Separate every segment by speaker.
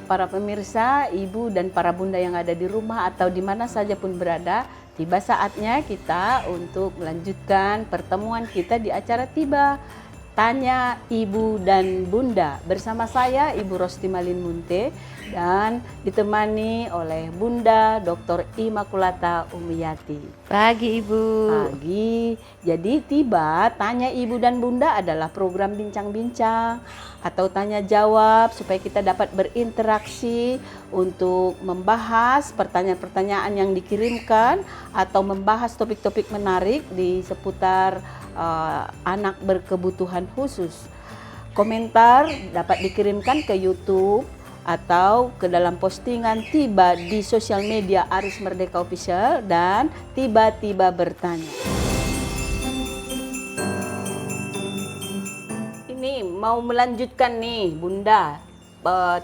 Speaker 1: para pemirsa, ibu dan para bunda yang ada di rumah atau di mana saja pun berada, tiba saatnya kita untuk melanjutkan pertemuan kita di acara Tiba Tanya Ibu dan Bunda. Bersama saya Ibu Rosti Malin Munte dan ditemani oleh Bunda Dr. Immaculata Umiyati.
Speaker 2: Pagi Ibu.
Speaker 1: Pagi. Jadi Tiba Tanya Ibu dan Bunda adalah program bincang-bincang atau tanya jawab supaya kita dapat berinteraksi untuk membahas pertanyaan-pertanyaan yang dikirimkan atau membahas topik-topik menarik di seputar anak berkebutuhan khusus. Komentar dapat dikirimkan ke YouTube atau ke dalam postingan Tiba di sosial media Aris Merdeka Official dan Tiba-Tiba Bertanya. Ini mau melanjutkan nih Bunda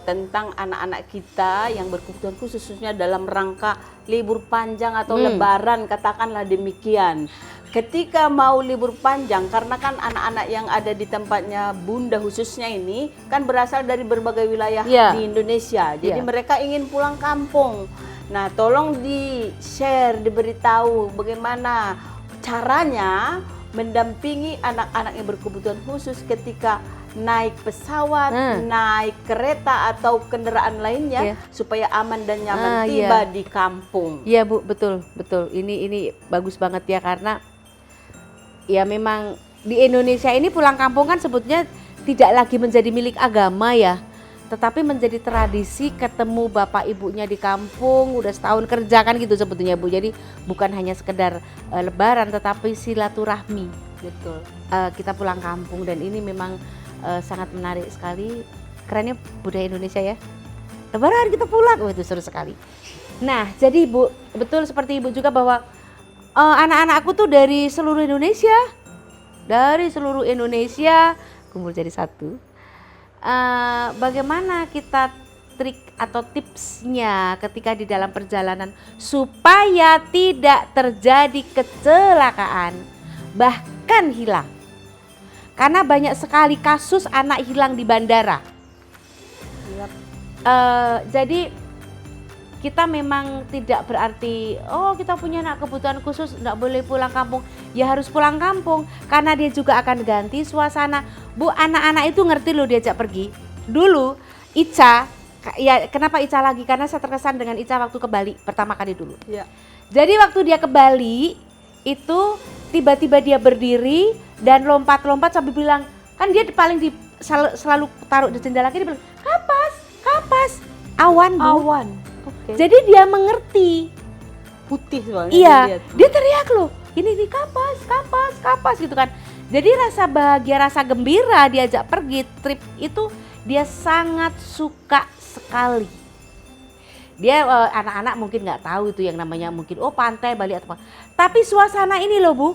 Speaker 1: tentang anak-anak kita yang berkebutuhan khusus, khususnya dalam rangka libur panjang atau lebaran, katakanlah demikian. Ketika mau libur panjang, karena kan anak-anak yang ada di tempatnya Bunda khususnya ini kan berasal dari berbagai wilayah di Indonesia. Jadi mereka ingin pulang kampung. Nah, tolong di-share, diberitahu bagaimana caranya mendampingi anak-anak yang berkebutuhan khusus ketika naik pesawat, naik kereta atau kendaraan lainnya supaya aman dan nyaman tiba di kampung.
Speaker 2: Iya Bu, betul. Ini bagus banget ya, karena ya memang di Indonesia ini pulang kampung kan sebetulnya tidak lagi menjadi milik agama ya, tetapi menjadi tradisi ketemu bapak ibunya di kampung, udah setahun kerja kan gitu sebetulnya Bu. Jadi bukan hanya sekedar lebaran tetapi silaturahmi.
Speaker 1: Betul.
Speaker 2: Kita pulang kampung dan ini memang sangat menarik sekali. Kerennya budaya Indonesia ya. Lebaran kita pulang, itu seru sekali. Nah, jadi Bu, betul seperti Ibu juga bahwa anak-anakku tuh dari seluruh Indonesia. Dari seluruh Indonesia kumpul jadi satu. Bagaimana kita trik atau tipsnya ketika di dalam perjalanan supaya tidak terjadi kecelakaan bahkan hilang, karena banyak sekali kasus anak hilang di bandara. Jadi kita memang tidak berarti kita punya anak kebutuhan khusus tidak boleh pulang kampung. Ya harus pulang kampung karena dia juga akan ganti suasana. Bu, anak-anak itu ngerti loh diajak pergi. Dulu Ica, ya kenapa Ica lagi? Karena saya terkesan dengan Ica waktu ke Bali pertama kali dulu.
Speaker 1: Ya.
Speaker 2: Jadi waktu dia ke Bali itu tiba-tiba dia berdiri dan lompat-lompat sambil bilang, kan dia selalu taruh di jendela kiri, dia bilang, kapas, awan Bu.
Speaker 1: Awan. Okay.
Speaker 2: Jadi dia mengerti.
Speaker 1: Putih soalnya.
Speaker 2: Iya, dia teriak loh, ini kapas gitu kan. Jadi rasa bahagia, rasa gembira diajak pergi trip itu dia sangat suka sekali. Dia anak-anak mungkin nggak tahu itu yang namanya mungkin pantai Bali atau apa. Tapi suasana ini loh Bu,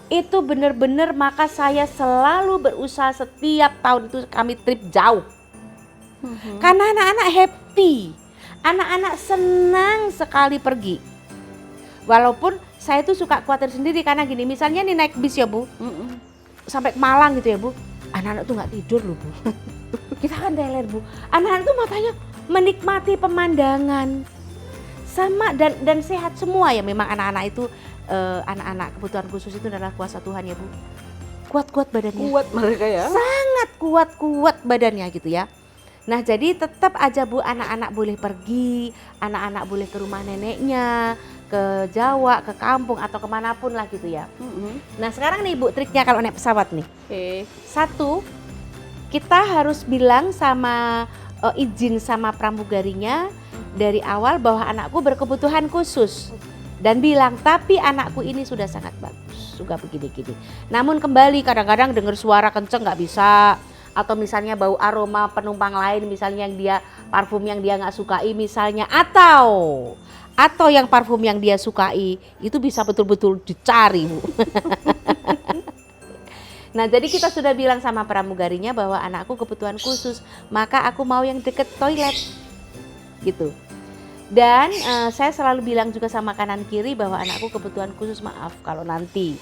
Speaker 2: itu benar-benar, maka saya selalu berusaha setiap tahun itu kami trip jauh. Karena anak-anak happy. Anak-anak senang sekali pergi. Walaupun saya tuh suka khawatir sendiri karena gini, misalnya nih naik bis ya Bu, sampai ke Malang gitu ya Bu, anak-anak tuh nggak tidur loh Bu. Kita kan teler Bu, anak-anak tuh matanya menikmati pemandangan sama dan sehat semua ya. Memang anak-anak itu anak-anak kebutuhan khusus itu adalah kuasa Tuhan ya Bu. Kuat-kuat badannya.
Speaker 1: Kuat mereka ya.
Speaker 2: Sangat kuat badannya gitu ya. Nah, jadi tetap aja Bu, anak-anak boleh pergi, anak-anak boleh ke rumah neneknya, ke Jawa, ke kampung atau kemanapun lah gitu ya. Nah, sekarang nih Bu, triknya kalau naik pesawat nih. Satu, kita harus bilang sama izin sama pramugarinya dari awal bahwa anakku berkebutuhan khusus. Dan bilang, tapi anakku ini sudah sangat bagus, suka begini-gini. Namun kembali kadang-kadang dengar suara kenceng nggak bisa. Atau misalnya bau aroma penumpang lain, misalnya yang dia parfum yang dia nggak sukai misalnya, atau yang parfum yang dia sukai itu bisa betul-betul dicari Bu. Nah, jadi kita sudah bilang sama pramugarinya bahwa anakku kebutuhan khusus, maka aku mau yang deket toilet gitu. Dan saya selalu bilang juga sama kanan kiri bahwa anakku kebutuhan khusus, maaf kalau nanti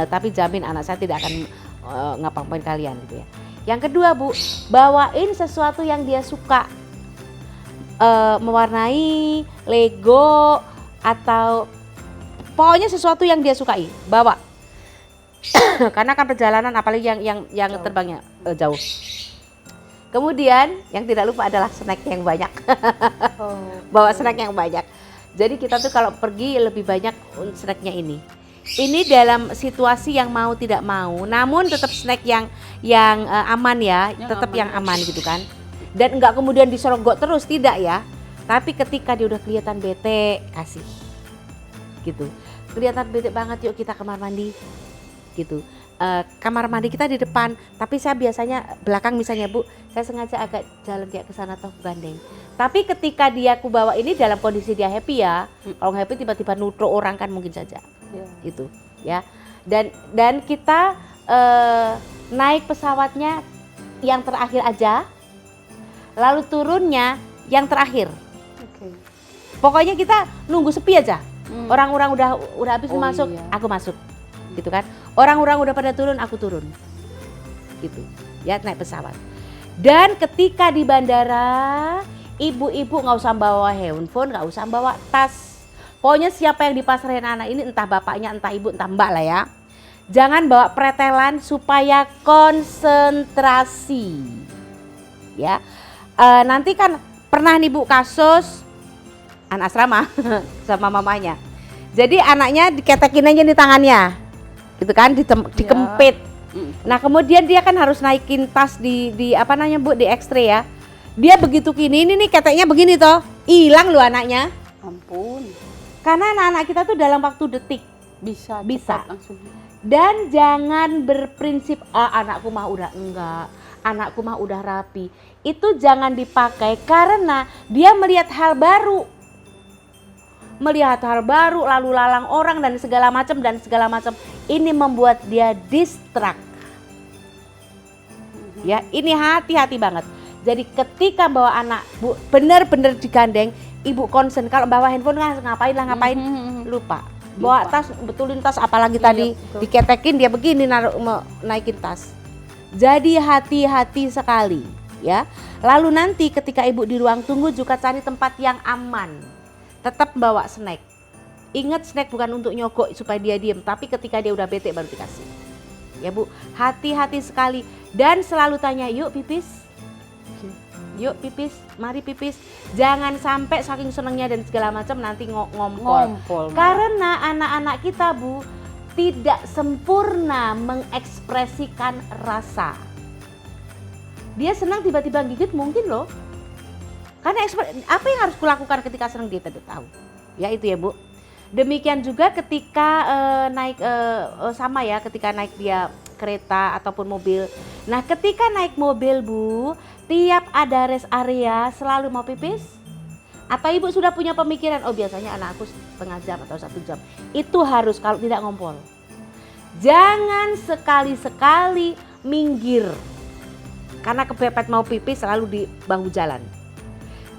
Speaker 2: tapi jamin anak saya tidak akan ngapa-ngapain kalian gitu ya. Yang kedua Bu, bawain sesuatu yang dia suka. Mewarnai, Lego, atau pokoknya sesuatu yang dia sukai, bawa. Karena kan perjalanan apalagi yang
Speaker 1: Jauh.
Speaker 2: terbangnya jauh. Kemudian yang tidak lupa adalah snack yang banyak. Bawa snack yang banyak. Jadi kita tuh kalau pergi lebih banyak snacknya ini. Ini dalam situasi yang mau tidak mau, namun tetap snack yang aman ya, tetap yang aman gitu kan. Dan enggak kemudian diserogok terus, tidak ya. Tapi ketika dia udah kelihatan bete, kasih. Gitu. Kelihatan bete banget, yuk kita kamar mandi. Gitu. Kamar mandi kita di depan, tapi saya biasanya belakang misalnya Bu, saya sengaja agak jalan kayak ke sana atau gandeng. Tapi ketika dia aku bawa ini dalam kondisi dia happy ya. Kalau happy tiba-tiba nutro orang kan mungkin saja. Gitu ya. Dan kita naik pesawatnya yang terakhir aja, lalu turunnya yang terakhir. Pokoknya kita nunggu sepi aja. Orang-orang udah habis masuk, aku masuk. Gitu kan. Orang-orang udah pada turun, aku turun. Gitu. Ya, naik pesawat. Dan ketika di bandara, ibu-ibu nggak usah bawa handphone, nggak usah bawa tas. Pokoknya siapa yang dipasrahin anak ini, entah bapaknya, entah ibu, entah mbak lah ya. Jangan bawa pretelan supaya konsentrasi. Ya, nanti kan pernah nih Bu kasus anak asrama sama mamanya. Jadi anaknya diketekin aja di tangannya, gitu kan, dikempit. Nah kemudian dia kan harus naikin tas di apa namanya Bu, di X-ray ya. Dia begitu ini nih keteknya begini toh, hilang loh anaknya.
Speaker 1: Ampun.
Speaker 2: Karena anak-anak kita tuh dalam waktu detik
Speaker 1: Bisa. Langsung.
Speaker 2: Dan jangan berprinsip anakku mah udah enggak, anakku mah udah rapi. Itu jangan dipakai karena dia melihat hal baru. Melihat hal baru, lalu lalang orang dan segala macam. Ini membuat dia distract. Ya, ini hati-hati banget. Jadi ketika bawa anak Bu benar-benar digandeng, ibu concern. Kalau bawa handphone ngapain, lupa. Bawa tas, betulin tas, apalagi tadi
Speaker 1: betul.
Speaker 2: diketekin dia begini naikin tas. Jadi hati-hati sekali ya. Lalu nanti ketika ibu di ruang tunggu juga cari tempat yang aman. Tetap bawa snack. Ingat snack bukan untuk nyogok supaya dia diem, tapi ketika dia udah bete baru dikasih. Ya Bu, hati-hati sekali dan selalu tanya, yuk pipis. Yuk pipis, mari pipis. Jangan sampai saking senengnya dan segala macam nanti ngompol. Karena anak-anak kita Bu tidak sempurna mengekspresikan rasa. Dia senang tiba-tiba gigit mungkin loh. Karena apa yang harus kulakukan ketika senang dia tidak tahu. Ya itu ya Bu. Demikian juga ketika naik sama ya, ketika naik dia kereta ataupun mobil. Nah ketika naik mobil Bu, tiap ada rest area selalu mau pipis? Atau ibu sudah punya pemikiran, oh biasanya anakku setengah jam atau 1 jam. Itu harus, kalau tidak ngompol. Jangan sekali-sekali minggir. Karena kepepet mau pipis selalu di bahu jalan.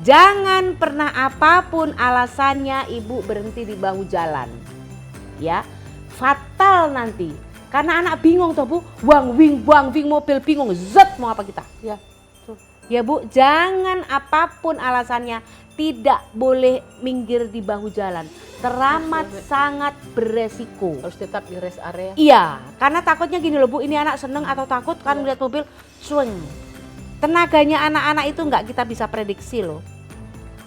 Speaker 2: Jangan pernah apapun alasannya ibu berhenti di bahu jalan. Ya, fatal nanti. Karena anak bingung toh Bu, buang wing mobil bingung, zet mau apa kita?
Speaker 1: Ya.
Speaker 2: Ya Bu, jangan apapun alasannya tidak boleh minggir di bahu jalan. Teramat sangat beresiko.
Speaker 1: Harus tetap di rest area.
Speaker 2: Iya, karena takutnya gini loh Bu, ini anak seneng atau takut kan melihat mobil, swing. Tenaganya anak-anak itu nggak kita bisa prediksi loh.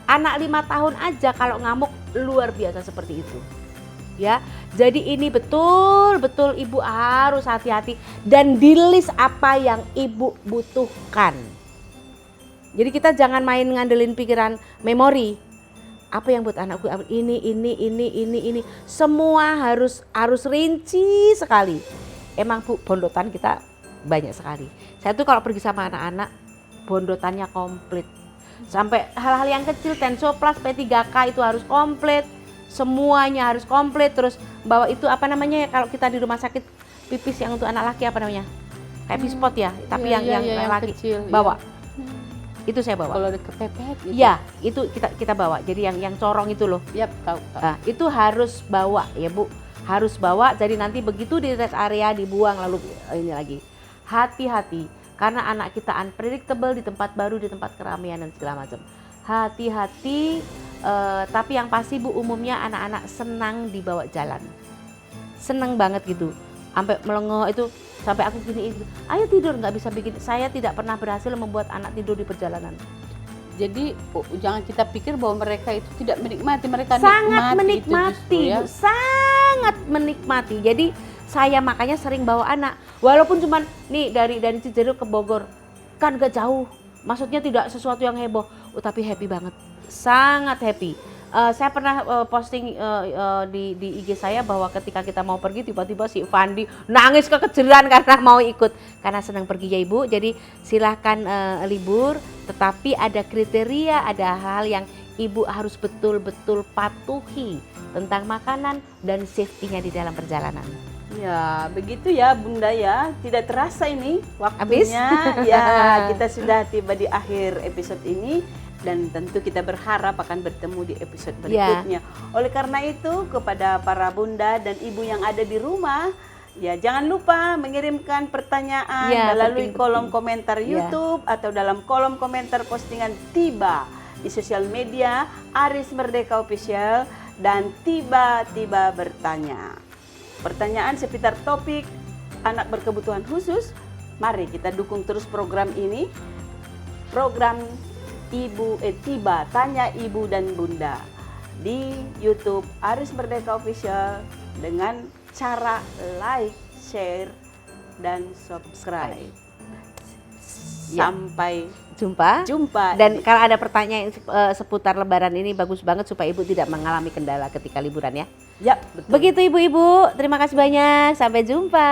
Speaker 2: Anak 5 tahun aja kalau ngamuk luar biasa seperti itu. Ya, jadi ini betul-betul ibu harus hati-hati dan di list apa yang ibu butuhkan. Jadi kita jangan main ngandelin pikiran memori. Apa yang buat anakku ini. Semua harus rinci sekali. Emang Bu, bondotan kita banyak sekali. Saya tuh kalau pergi sama anak-anak, bondotannya komplit. Sampai hal-hal yang kecil, Tensoplas, P3K itu harus komplit. Semuanya harus komplit. Terus bawa itu apa namanya ya, kalau kita di rumah sakit pipis yang untuk anak laki apa namanya? Kayak pispot ya, tapi yang laki
Speaker 1: kecil,
Speaker 2: bawa. Itu saya bawa.
Speaker 1: Kalau kepepet gitu.
Speaker 2: Iya, itu kita bawa. Jadi yang corong itu loh.
Speaker 1: Yap, tahu.
Speaker 2: Nah, itu harus bawa ya Bu. Harus bawa. Jadi nanti begitu di rest area dibuang lalu ini lagi. Hati-hati. Karena anak kita unpredictable di tempat baru, di tempat keramaian dan segala macam. Hati-hati, tapi yang pasti Bu, umumnya anak-anak senang dibawa jalan. Senang banget gitu. Sampai melongo itu, sampai aku gini, ayo tidur, nggak bisa bikin. Saya tidak pernah berhasil membuat anak tidur di perjalanan.
Speaker 1: Jadi jangan kita pikir bahwa mereka itu tidak menikmati, mereka
Speaker 2: Sangat
Speaker 1: itu justru,
Speaker 2: menikmati,
Speaker 1: ya.
Speaker 2: Bu, sangat menikmati. Jadi saya makanya sering bawa anak, walaupun cuman nih dari Cijeruk ke Bogor, kan gak jauh, maksudnya tidak sesuatu yang heboh, tapi happy banget, sangat happy. Saya pernah posting di IG saya bahwa ketika kita mau pergi tiba-tiba si Fandi nangis kekejeran karena mau ikut, karena senang pergi ya Ibu. Jadi silahkan libur, tetapi ada kriteria, ada hal yang Ibu harus betul-betul patuhi tentang makanan dan safety-nya di dalam perjalanan.
Speaker 1: Ya, begitu ya Bunda ya. Tidak terasa ini
Speaker 2: Habis?
Speaker 1: waktunya. Ya, kita sudah tiba di akhir episode ini dan tentu kita berharap akan bertemu di episode berikutnya. Oleh karena itu, kepada para Bunda dan Ibu yang ada di rumah, ya jangan lupa mengirimkan pertanyaan melalui kolom komentar YouTube atau dalam kolom komentar postingan Tiba di sosial media Aris Merdeka Official dan Tiba-Tiba Bertanya. Pertanyaan seputar topik anak berkebutuhan khusus, mari kita dukung terus program ini. Program Tiba Tanya Ibu dan Bunda di YouTube Aris Merdeka Official dengan cara like, share, dan subscribe. Sampai
Speaker 2: Jumpa. Dan kalau ada pertanyaan seputar Lebaran ini bagus banget supaya Ibu tidak mengalami kendala ketika liburan ya.
Speaker 1: Ya, betul.
Speaker 2: Begitu Ibu-ibu, terima kasih banyak. Sampai jumpa.